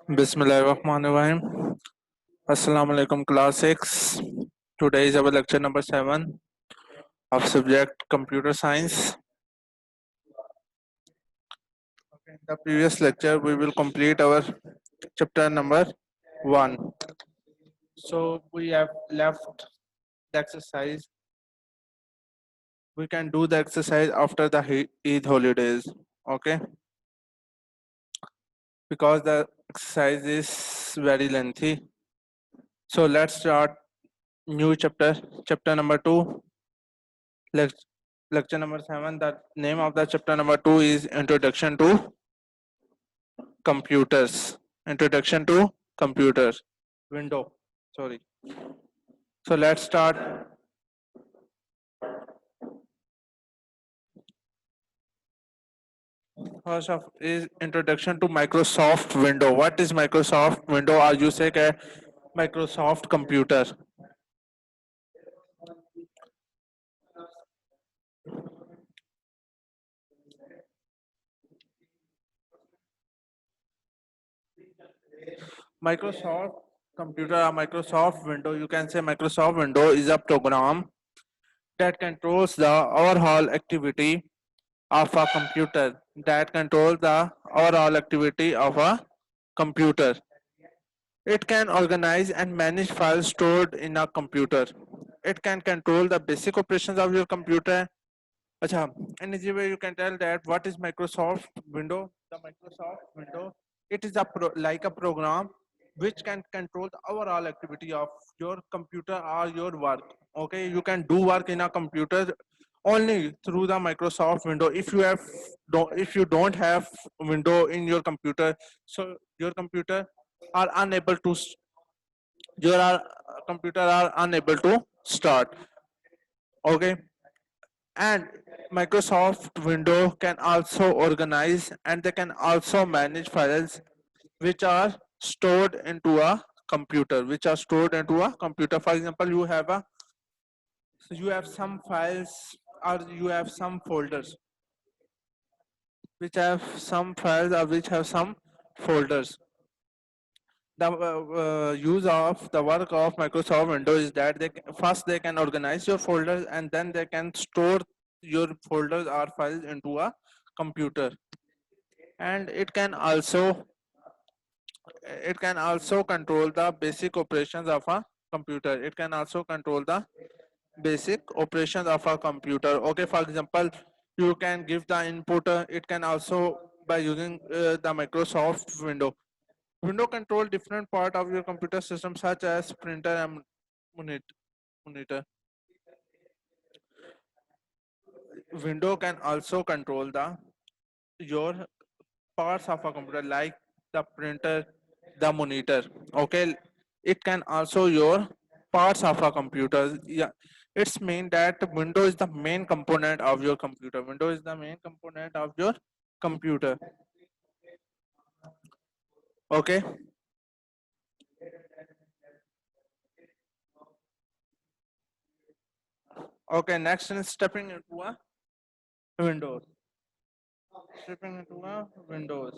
Bismillahirrahmanirrahim. Assalamu alaikum class 6. Today is our lecture number 7 of subject computer science. In the previous lecture we will complete our chapter number 1. So we have left the exercise. We can do the exercise after the Eid holidays. Okay, because the exercise is very lengthy. So let's start new chapter number 2. Lecture number 7. The name of the chapter number 2 is Introduction to Computers. Introduction to Computers. Window. Sorry. So let's start. First of is introduction to Microsoft Window. What is Microsoft Window? Or you say कि Microsoft Computer. Microsoft Computer or Microsoft Window. You can say Microsoft Window is a program that controls the overall activity of a computer, that controls the overall activity of a computer. It can organize and manage files stored in a computer. It can control the basic operations of your computer. Acha, in easy way you can tell that what is Microsoft Window. The Microsoft Window, it is like a program which can control the overall activity of your computer or your work. Okay, you can do work in a computer only through the Microsoft Window. If you don't have window in your computer, so your computer are unable to your computer are unable to start. Okay, and Microsoft Window can also organize and they can also manage files which are stored into a computer. For example, you have some files or you have some folders which have some files or which have some folders. The use of the work of Microsoft Windows is that first they can organize your folders and then they can store your folders or files into a computer. And it can also control the basic operations of a computer. It can also control the basic operations of a computer. Okay, for example, you can give the input. It can also by using the Microsoft Window. Window control different part of your computer system such as printer and monitor. Window can also control the your parts of a computer like the printer, the monitor. Okay, it can also your parts of a computer. Yeah, it's mean that window is the main component of your computer. Window is the main component of your computer. Okay. Okay, next is stepping into a Windows. Stepping into a Windows.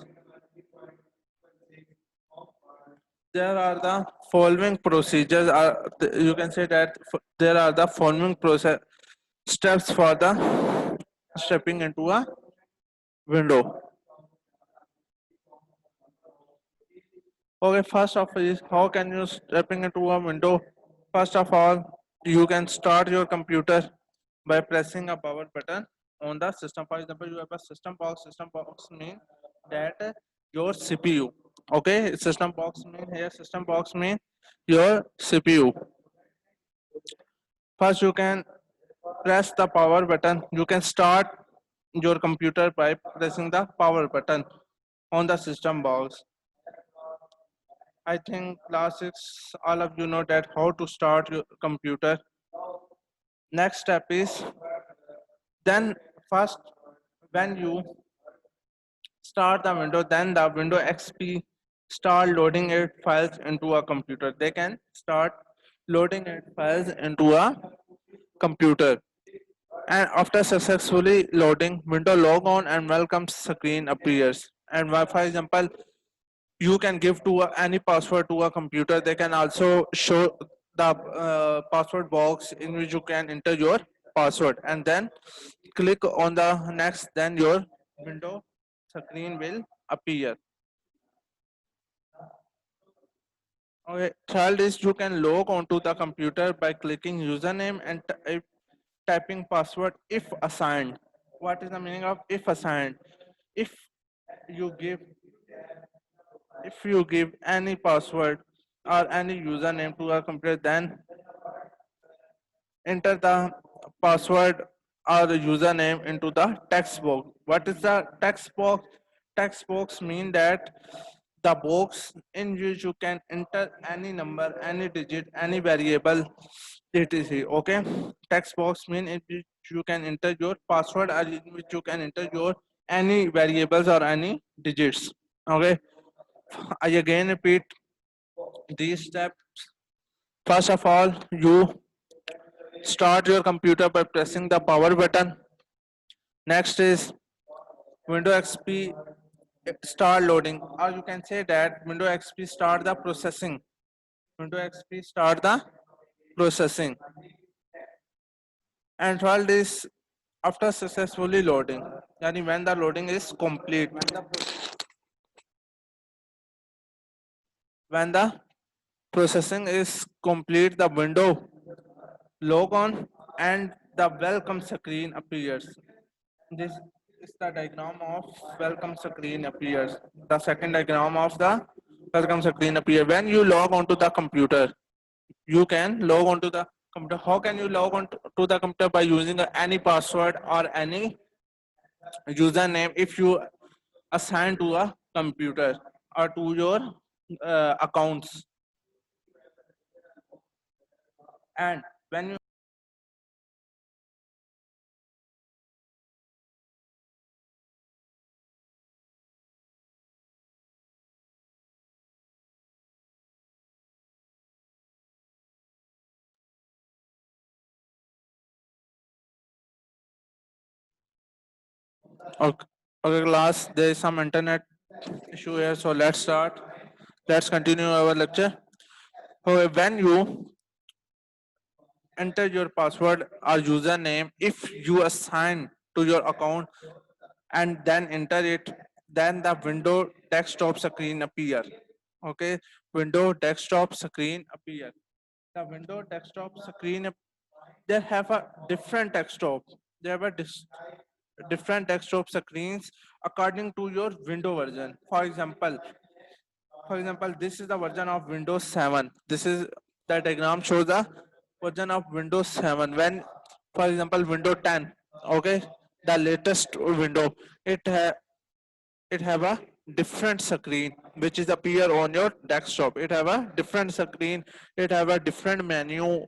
There are the following procedures. You can say that there are the following process steps for the stepping into a window. Okay, first of all is how can you stepping into a window? First of all, you can start your computer by pressing a power button on the system. For example, you have a system box. System box means that your CPU. Okay, system box mean here. System box mean your CPU. First, you can press the power button. You can start your computer by pressing the power button on the system box. I think class 6, all of you know that how to start your computer. Next step is then first when you start the window, then the window XP start loading its files into a computer. They can start loading its files into a computer. And after successfully loading, window log on and welcome screen appears. And for example, you can give to any password to a computer. They can also show the password box in which you can enter your password, and then click on the next, then your window screen will appear. Okay, third is you can log onto the computer by clicking username and typing password if assigned. What is the meaning of if assigned? If you give if you give any password or any username to a computer, then enter the password or the username into the text box. What is the text box? Text box mean that the box in which you can enter any number, any digit, any variable, etc. Okay, text box mean in which you can enter your password or in which you can enter your any variables or any digits. Okay, I again repeat these steps. First of all, you start your computer by pressing the power button. Next is Windows XP start loading, or you can say that Windows XP start the processing. Windows XP start the processing. And 12 is after successfully loading, yani when the loading is complete. When the processing is complete, the window log on and the welcome screen appears. This is the diagram of welcome screen appears. The second diagram of the welcome screen appears. When you log onto the computer, you can log onto the computer. How can you log on to the computer? By using any password or any username if you assign to a computer or to your accounts. And when you okay, okay class, there is some internet issue here, so let's start. Let's continue our lecture. Okay, when you enter your password or username if you assign to your account and then enter it, then the window desktop screen appear. Okay, window desktop screen appear. The window desktop screen, they have a different desktop. They have a different desktop screens according to your window version. For example, this is the version of Windows 7. This is the diagram shows the version of Windows 7. When, for example, Windows 10, okay, the latest window, it it have a different screen which is appear on your desktop. It have a different screen. It have a different menu,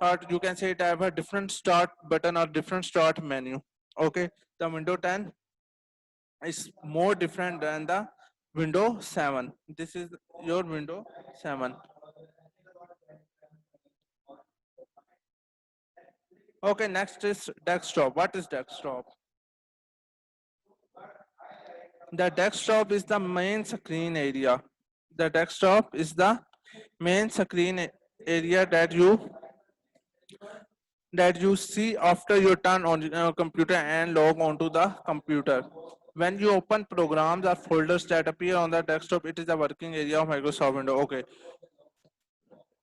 or you can say it have a different start button or different start menu. Okay, the Windows 10 is more different than the Windows 7. This is your Windows 7. Okay, next is desktop. What is desktop? The desktop is the main screen area. The desktop is the main screen area that you see after you turn on your computer and log onto the computer. When you open programs or folders that appear on the desktop, it is the working area of Microsoft Windows. Okay,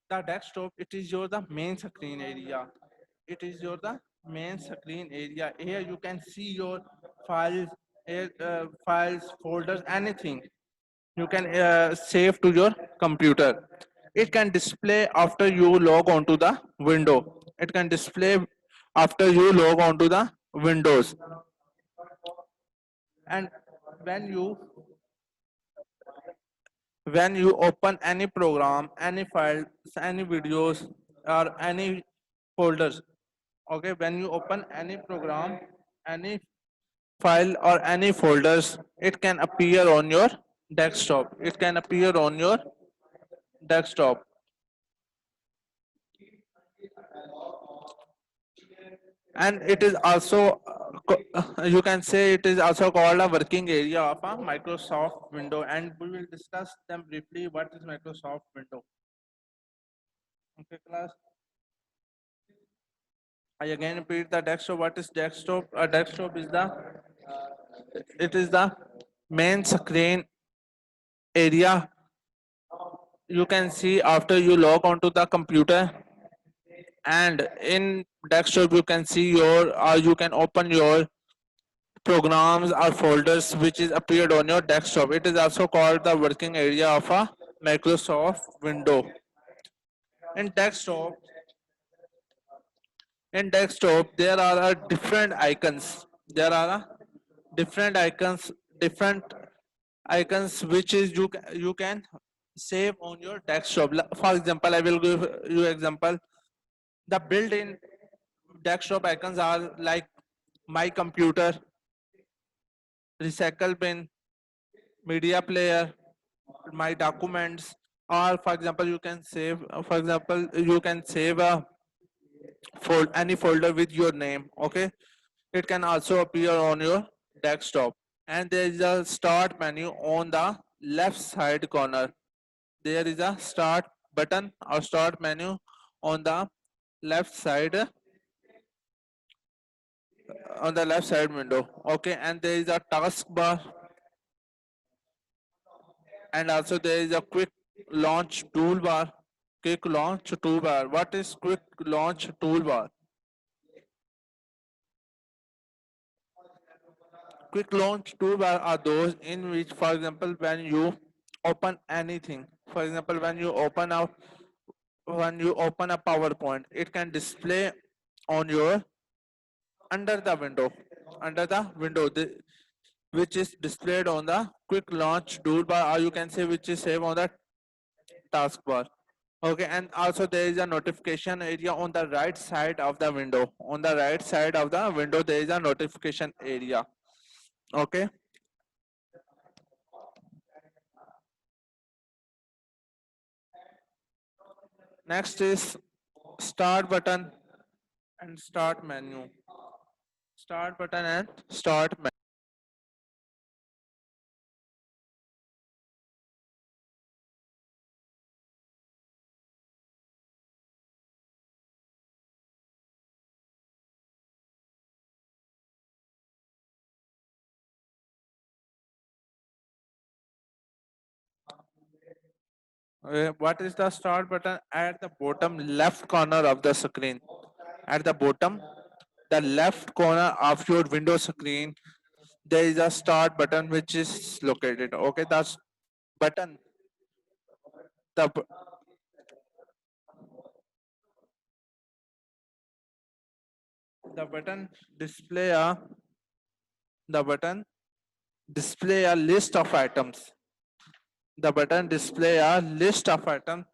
the desktop, it is your the main screen area. It is your the main screen area. Here you can see your files, files, folders, anything you can save to your computer. It can display after you log onto the window. It can display after you log onto the windows. And when you when you open any program, any files, any videos, or any folders, okay, when you open any program, any file or any folders, it can appear on your desktop. It can appear on your desktop. and it is also you can say it is also called a working area of a Microsoft window, and we will discuss them briefly. What is Microsoft window? Okay, class. I again repeat the desktop. What is desktop? A desktop is the main screen area you can see after you log onto the computer, and in desktop you can see your you can open your programs or folders which is appeared on your desktop. It is also called the working area of a Microsoft window. In desktop, there are different icons. There are different icons, different icons which is you can save on your desktop. For example, I will give you example. The built-in desktop icons are like my computer, recycle bin, media player, my documents, or for example you can save a any folder with your name. Okay, it can also appear on your desktop, and there is a start menu on the left side corner. There is a start button or start menu on the left side window. Okay, and there is a taskbar, and also there is a quick launch toolbar. What is quick launch toolbar? Quick launch toolbar are those in which, for example, when you open anything, for example, when you open a PowerPoint, it can display on your under the window, under the window, which is displayed on the quick launch toolbar, or you can say which is saved on the taskbar. Okay, and also there is a notification area on the right side of the window. On the right side of the window, there is a notification area. Okay. Next is start button and start menu. Start button and start menu. What is the start button? At the bottom left corner of the screen. At the bottom, the left corner of your window screen, there is a start button which is located. Okay, that's button. The the button display a the button display a list of items. The button display a list of items.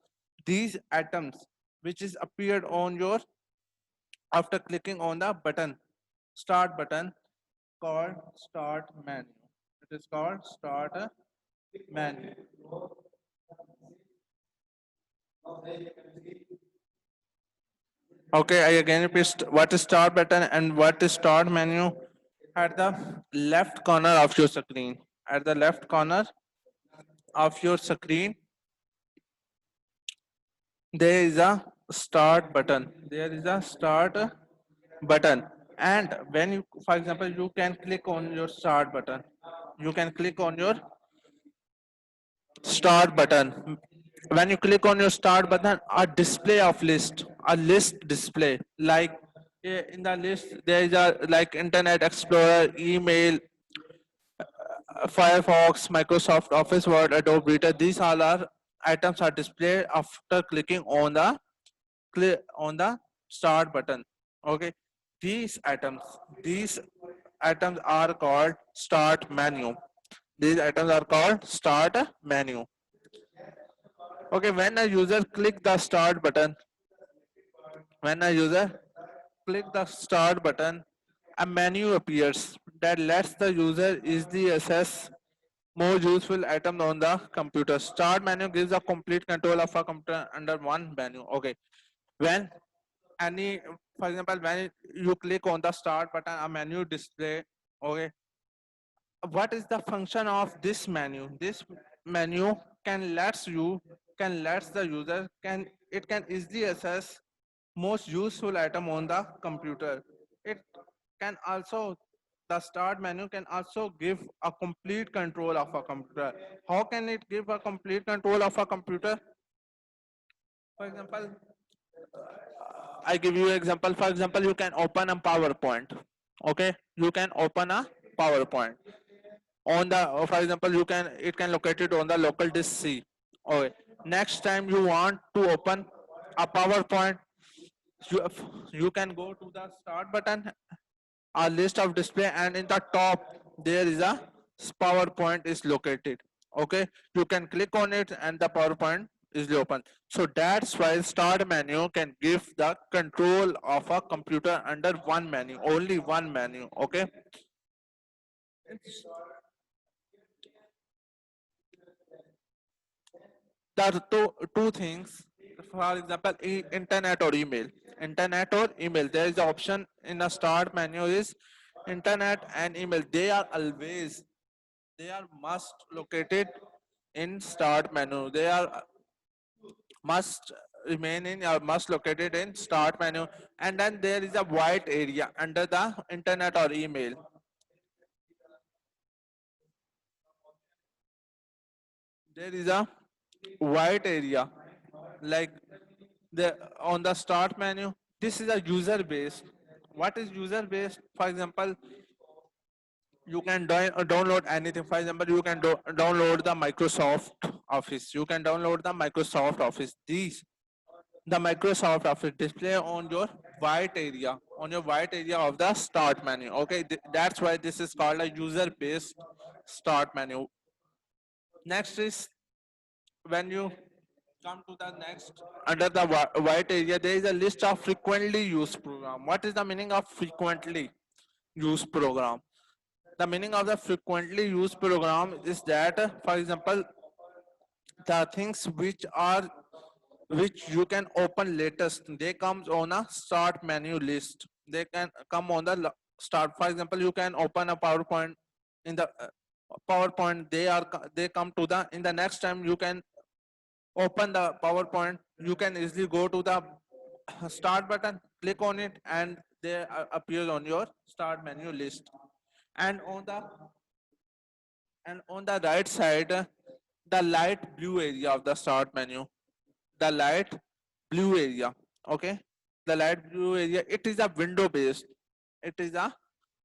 These items which is appeared on your after clicking on the button, start button, called start menu. It is called start menu. Okay, I again repeat what is start button and what is start menu. At the left corner of your screen. At the left corner of your screen, there is a start button. There is a start button. And when you, for example, you can click on your start button. You can click on your start button. When you click on your start button, a display of a list display, like in the list there is a like Internet Explorer, email, Firefox, Microsoft Office, Word, Adobe Reader. These all are items are displayed after clicking on the start button. Okay, these items are called start menu. These items are called start menu. Okay, when a user click the start button, when a user click the start button, a menu appears that lets the user easily access more useful items on the computer. Start menu gives a complete control of a computer under one menu. Okay, when any, for example, when you click on the start button, a menu display. Okay, what is the function of this menu? This menu can lets the user can it can easily access most useful item on the computer. It can also, the start menu can also give a complete control of a computer. How can it give a complete control of a computer? For example, I give you example. For example, you can open a PowerPoint. Okay, you can open a PowerPoint on the. For example, you can it can locate it on the local disk C. Okay. Next time you want to open a PowerPoint, you you can go to the start button, a list of display, and in the top there is a PowerPoint is located. Okay, you can click on it and the PowerPoint is open. So that's why start menu can give the control of a computer under one menu, only one menu. Okay, there are two things. For example, internet or email. Internet or email, there is the option in the start menu is internet and email. They are must located in start menu. They are must remain in or must located in start menu. And then there is a white area under the internet or email. There is a white area like the on the start menu. This is a user based. What is user based? For example, you can download anything. For example, you can download the Microsoft Office. You can download the Microsoft Office. These the Microsoft Office display on your white area of the start menu. Okay, that's why this is called a user based start menu. Next is when you come to the next, under the white area there is a list of frequently used program. What is the meaning of frequently used program? The meaning of the frequently used program is that, for example, the things which you can open latest, they comes on a start menu list. They can come on the start. For example, you can open a PowerPoint in the PowerPoint. They come to the in the next time you can open the PowerPoint. You can easily go to the start button, click on it, and they appears on your start menu list. And on the right side, the light blue area of the start menu, the light blue area. Okay, the light blue area, it is a window based. It is a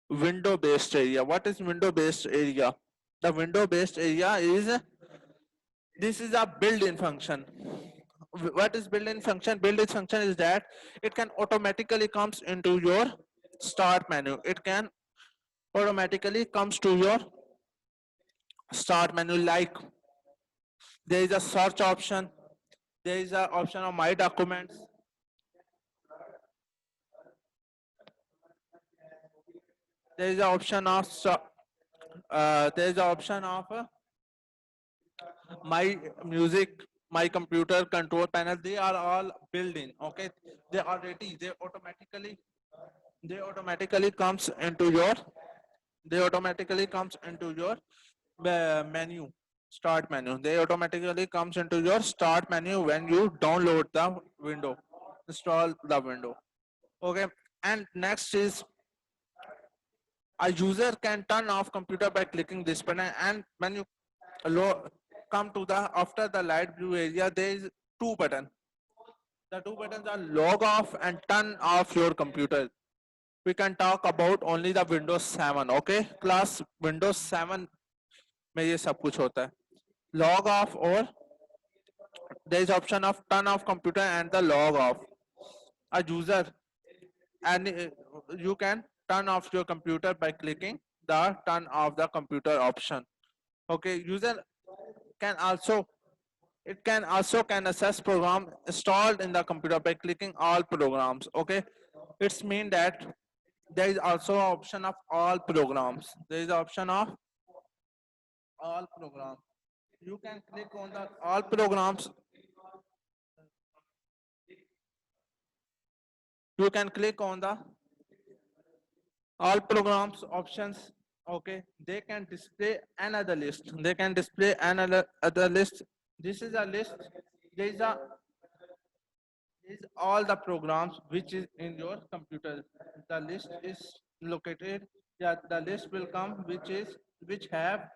window based area. What is window based area? The window based area is, this is a built-in function. What is built-in function? Built-in function is that it can automatically comes into your start menu. It can automatically comes to your start menu. Like there is a search option, there is a option of my documents, there is a option of there is a option of my music, my computer control panel. They are all built in. Okay, they already they automatically comes into your they automatically comes into your menu, start menu. They automatically comes into your start menu when you download the window, install the window. Okay, and next is a user can turn off computer by clicking this button. And when you come to the after the light blue area, there is two buttons. The two buttons are log off and turn off your computer. We can talk about only the Windows 7. Okay, class Windows 7 में ये सब कुछ होता है. Log off, or there is option of turn off computer and the log off. A user, and you can turn off your computer by clicking the turn off the computer option. Okay, user can also, it can also can access program installed in the computer by clicking all programs. Okay, it's mean that there is also an option of all programs. There is option of all programs. You can click on the all programs. You can click on the all programs options. Okay, they can display another list, they can display another other list. This is a list. There is all the programs which is in your computer. The list is located, yeah, the list will come which have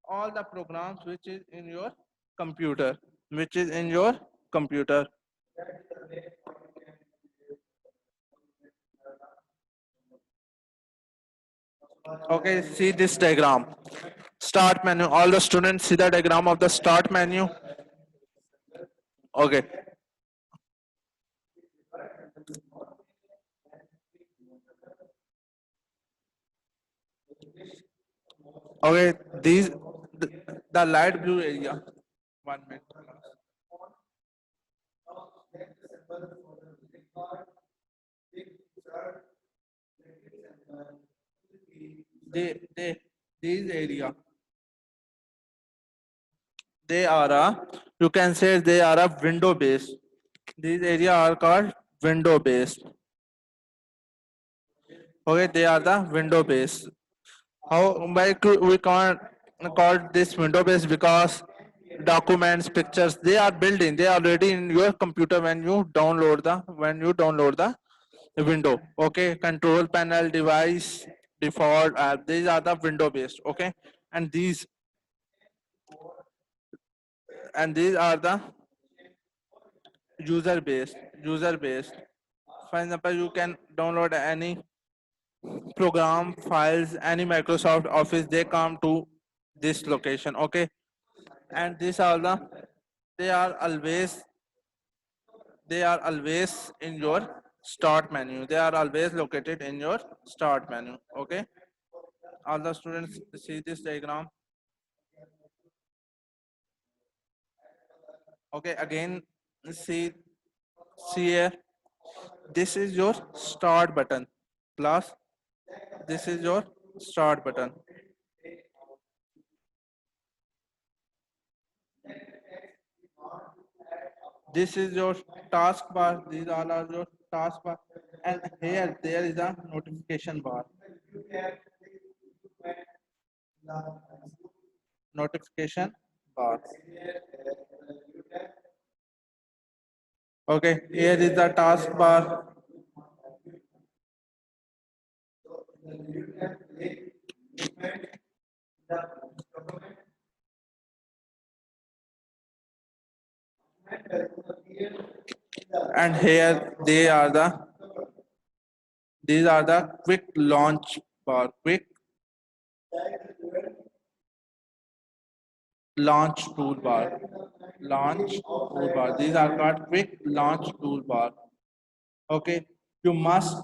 all the programs which is in your computer, which is in your computer. Okay, see this diagram. Start menu. All the students see the diagram of the start menu. Okay. Okay. These the light blue area. 1 minute. They these area. They are a, you can say they are a window based. These area are called window based. Okay, they are the window based. How we can't call this window based? Because documents, pictures, they are built in, they are already in your computer when you download the window. Okay, control panel, device, default app, these are the window based. Okay, and these are the user based. For example, you can download any program files, any Microsoft Office, they come to this location. Okay, and these are the, they are always they are always in your start menu, they are always located in your start menu. Okay, all the students see this diagram. Okay, again, see here, this is your start button, plus this is your start button. This is your taskbar. These all are your taskbar, and here there is a notification bar. Notification bar. Okay, here is the taskbar. And here they are the, these are the quick launch bar. Quick launch toolbar. Launch toolbar. These are called quick launch toolbar. Okay, you must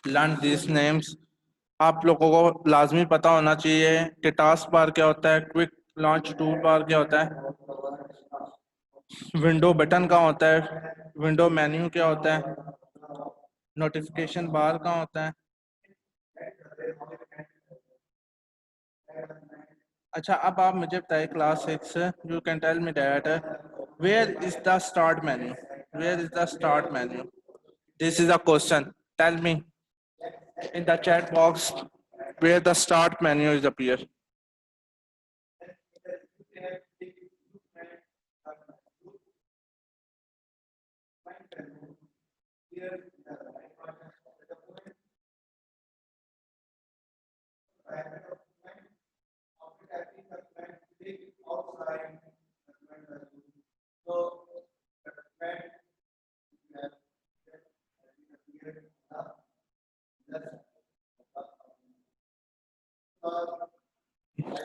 learn these names. आप लोगों को लाजमी पता होना चाहिए कि task bar क्या होता है, क्विक लॉन्च टूल बार क्या होता है, विंडो बटन कहाँ होता है, विंडो मेन्यू क्या होता है, नोटिफिकेशन बार कहाँ होता है. अच्छा, अब आप मुझे बताइए क्लास 6 से, you can tell me that where is the start menu, where is the start menu. This is a question. Tell me in the chat box where the start menu is appear.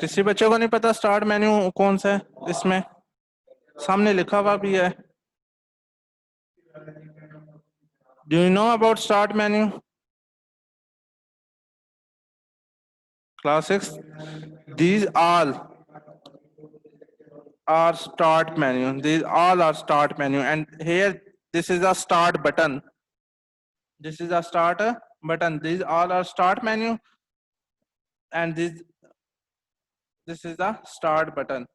किसी बच्चे को नहीं पता start menu कौन सा है, इसमें सामने लिखा हुआ भी है. Do you know about start menu? Class 6. These all are start menu. These all are start menu, and here this is a start button. This is a start button. These all are start menu, and this is the start button.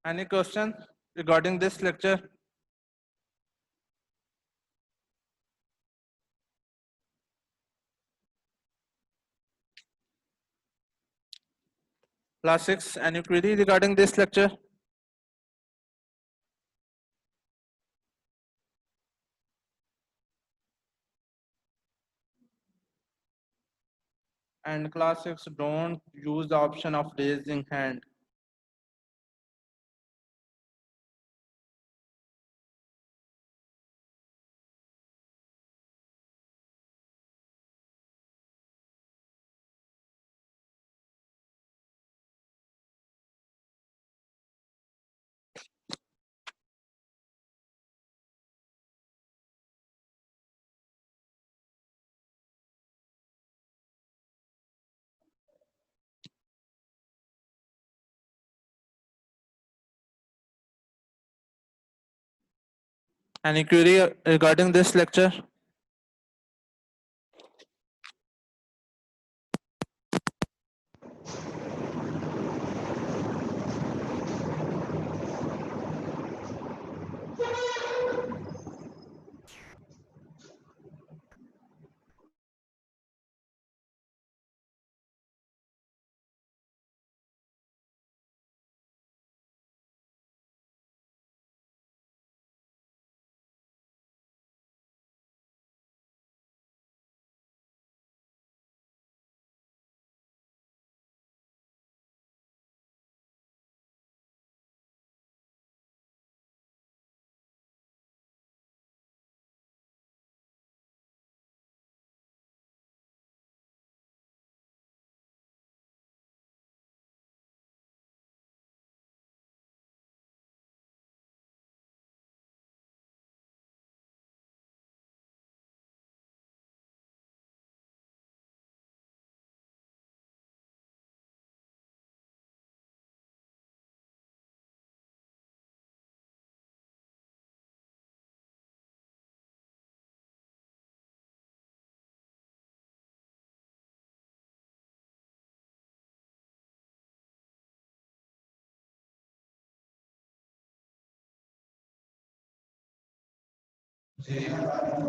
Any question regarding this lecture? Class 6, any query regarding this lecture? And class 6, don't use the option of raising hand. Any query regarding this lecture?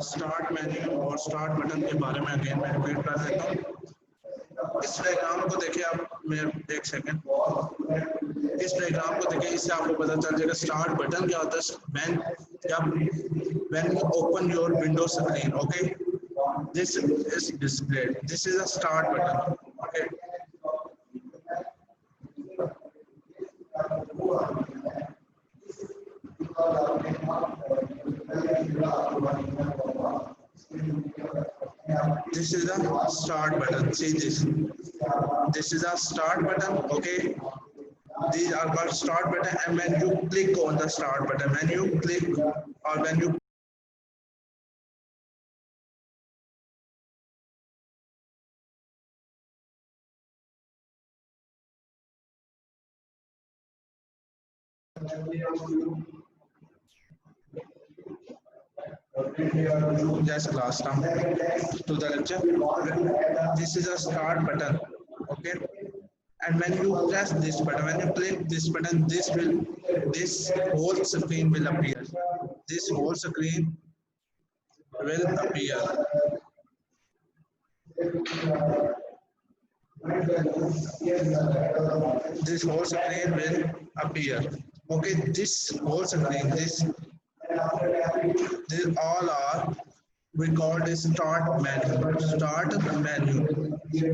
Start menu और start button के बारे में again मैं repeat कर देता हूँ। इस diagram को देखिए आप, मैं एक सेकंड, इस डायग्राम को देखिए, इससे आपको पता चल जाएगा स्टार्ट बटन क्या होता है। When you open your window screen, okay, this is displayed, this is a start button, okay. This is the start button. See this. This is a start button. Okay. These are called start button. And when you click on the start button, when you click or when you just class now to the lecture. This is a start button. Okay. And when you press this button, when you click this button, this whole screen will appear. This whole screen will appear. This whole screen will appear. Okay, this whole screen, this all are we call it start menu. Start menu.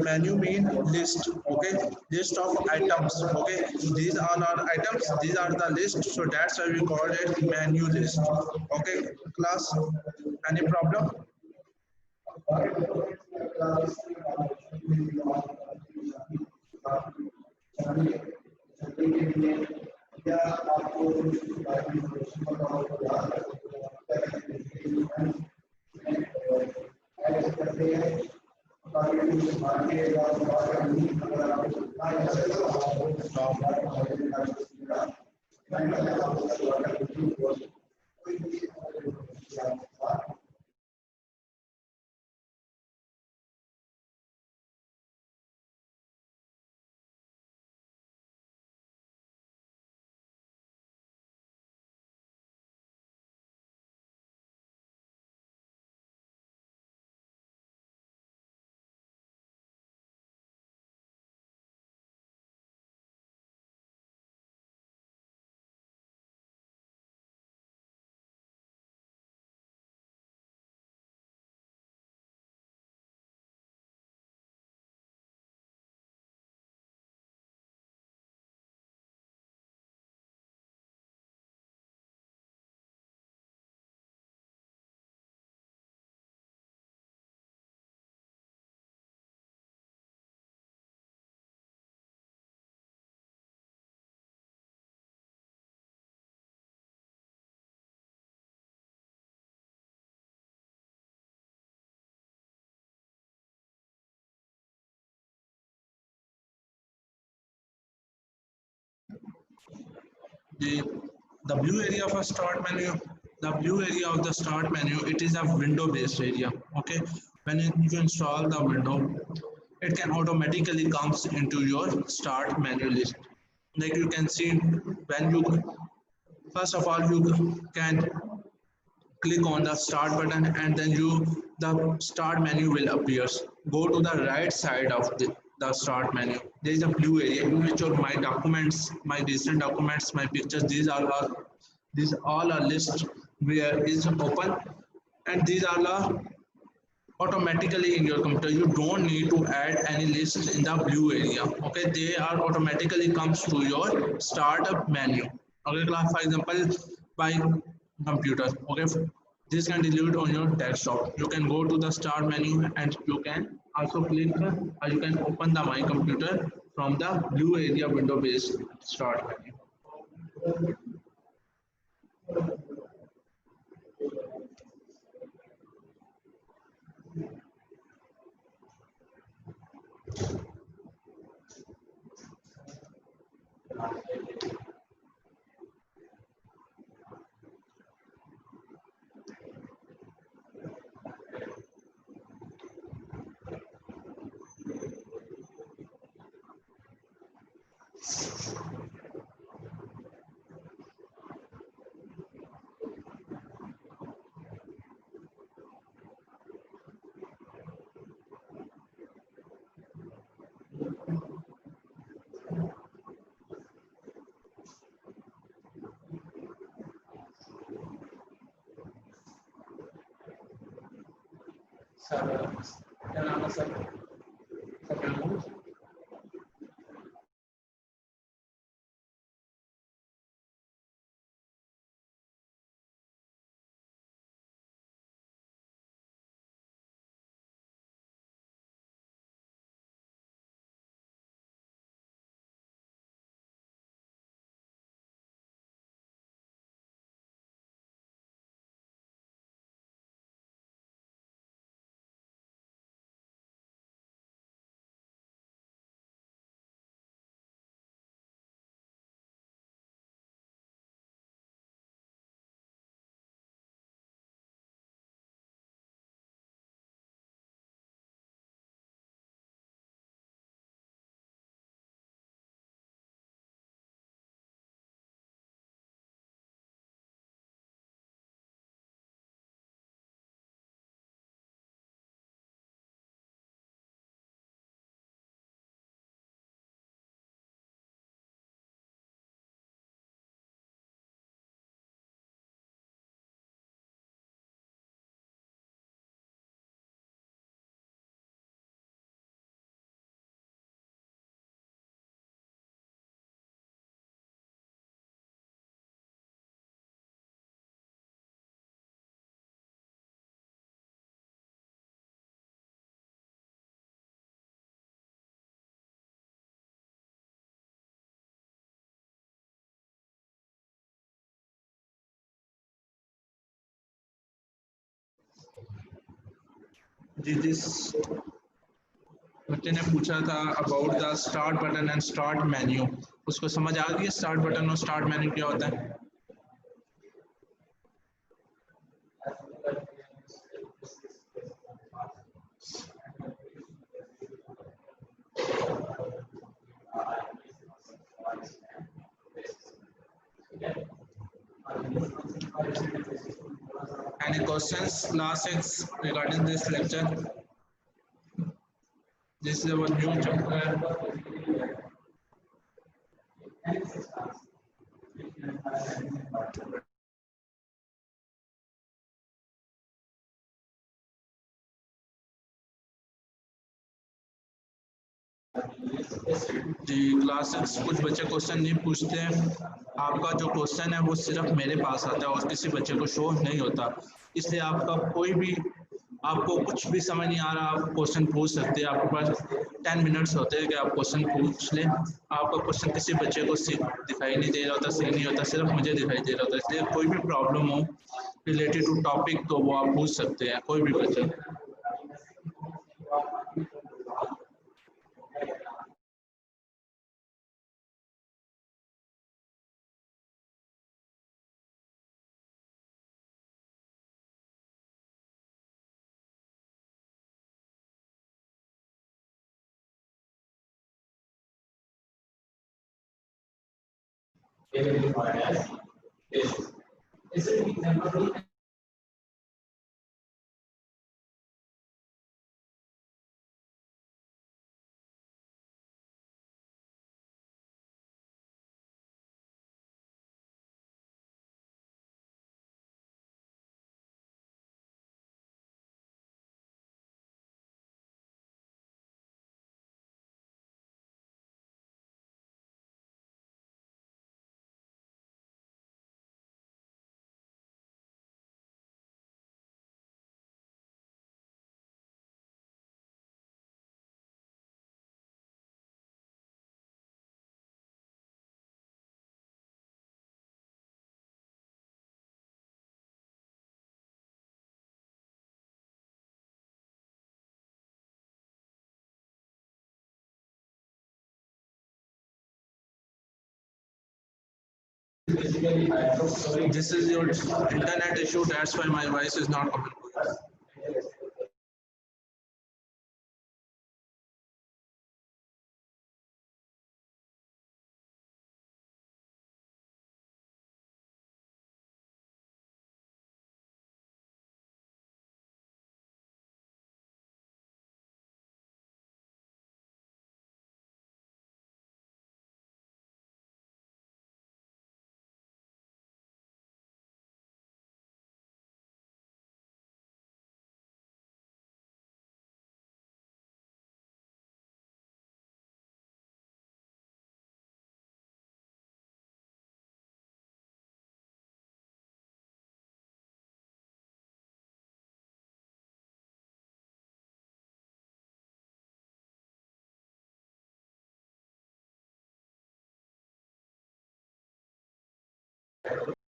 Menu mean list. Okay, list of items. Okay, these are our items. These are the list. So that's why we call it menu list. Okay, class. Any problem? The blue area of a start menu, the blue area of the start menu, it is a window based area. Okay, when you install the window, it can automatically comes into your start menu list. Like you can see, when you first of all you can click on the start button, and then the start menu will appear. Go to the right side of the start menu. There is a blue area in which your my documents, my recent documents, my pictures, these all are list where is open, and these are the automatically in your computer. You don't need to add any list in the blue area. Okay, they are automatically comes to your startup menu. Okay, class, for example, by computer. Okay, this can delete on your desktop. You can go to the start menu, and you can also click or you can open the my computer from the blue area window based start menu. जिस बच्चे ने पूछा था about the start button and start menu, उसको समझ आ गई start button और start menu क्या होता है? Any questions, last regarding this lecture? This is our new chapter. जी क्लासेस कुछ बच्चे क्वेश्चन नहीं पूछते हैं। आपका जो क्वेश्चन है वो सिर्फ मेरे पास आता है और किसी बच्चे को शो नहीं होता, इसलिए आपका कोई भी आपको कुछ भी समझ नहीं आ रहा, आप क्वेश्चन पूछ सकते हैं। आपके पास 10 मिनट्स होते हैं कि आप क्वेश्चन पूछ लें। आपका क्वेश्चन किसी बच्चे को दिखाई नहीं दे रहा होता, सही नहीं होता, सिर्फ मुझे दिखाई दे रहा होता। इसलिए कोई भी प्रॉब्लम हो रिलेटेड टू टॉपिक तो वो आप पूछ सकते हैं, कोई भी बच्चे। This is your internet issue. That's why my voice is not coming to you.